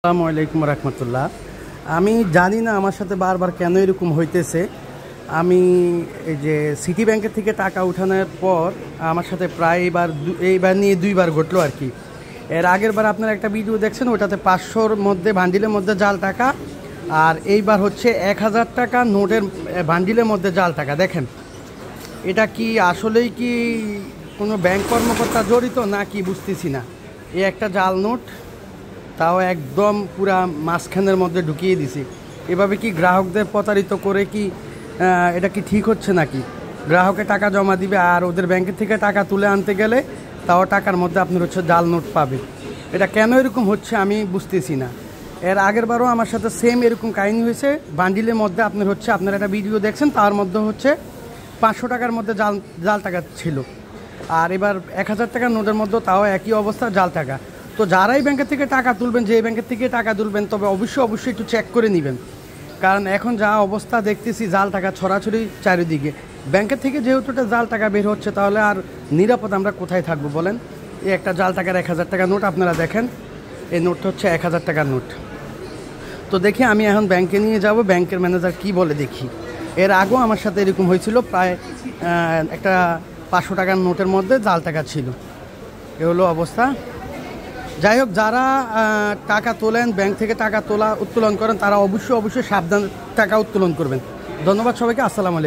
আসসালামু আলাইকুম রহমতুল্লাহ। আমি জানি না আমার সাথে বারবার কেন এরকম হইতেছে। আমি এই যে সিটি ব্যাংকের থেকে টাকা উঠানোর পর আমার সাথে প্রায় এইবার নিয়ে দুইবার ঘটলো আর কি। এর আগের বার আপনারা একটা ভিডিও দেখছেন, ওটাতে 500-র মধ্যে বান্ডিলের মধ্যে জাল টাকা, আর এইবার হচ্ছে 1000 টাকা নোটের বান্ডিলের মধ্যে জাল টাকা। দেখেন, এটা কি আসলেই কি কোনো ব্যাংক কর্মকর্তা জড়িত না কি বুঝতেছি না। এই একটা জাল নোট, তাও একদম পুরা মাঝখানের মধ্যে ঢুকিয়ে দিছি। এভাবে কি গ্রাহকদের প্রতারিত করে কি এটা কি ঠিক হচ্ছে নাকি? গ্রাহকে টাকা জমা দিবে আর ওদের ব্যাংকের থেকে টাকা তুলে আনতে গেলে তাও টাকার মধ্যে আপনার হচ্ছে জাল নোট পাবে। এটা কেন এরকম হচ্ছে আমি বুঝতেছি না। এর আগের বারও আমার সাথে সেম এরকম কাহিনী হয়েছে। বান্ডিলের মধ্যে আপনারা একটা ভিডিও দেখছেন, তার মধ্যে হচ্ছে 500 টাকার মধ্যে জাল টাকা ছিল, আর এবার 1000 টাকার নোটের মধ্যে তাও একই অবস্থা, জাল টাকা। তো যারাই ব্যাংকের থেকে টাকা তুলবেন, যে ব্যাংকের থেকে টাকা তুলবেন, তবে অবশ্যই একটু চেক করে নেবেন, কারণ এখন যা অবস্থা দেখতেছি জাল টাকা ছড়াছড়ি চারিদিকে। ব্যাংকের থেকে যেহেতু এটা জাল টাকা বের হচ্ছে, তাহলে আর নিরাপদ আমরা কোথায় থাকবো বলেন? এই একটা জাল টাকার 1000 টাকার নোট আপনারা দেখেন, এই নোটটা হচ্ছে 1000 টাকার নোট। তো দেখি আমি এখন ব্যাংকে নিয়ে যাব, ব্যাংকের ম্যানেজার কি বলে দেখি। এর আগেও আমার সাথে এরকম হয়েছিল, প্রায় একটা 500 টাকার নোটের মধ্যে জাল টাকা ছিল। এ হলো অবস্থা। যাই হোক, যারা টাকা তোলেন, ব্যাংক থেকে টাকা উত্তোলন করেন, তারা অবশ্যই সাবধান টাকা উত্তোলন করবেন। ধন্যবাদ সবাইকে। আসসালামু আলাইকুম।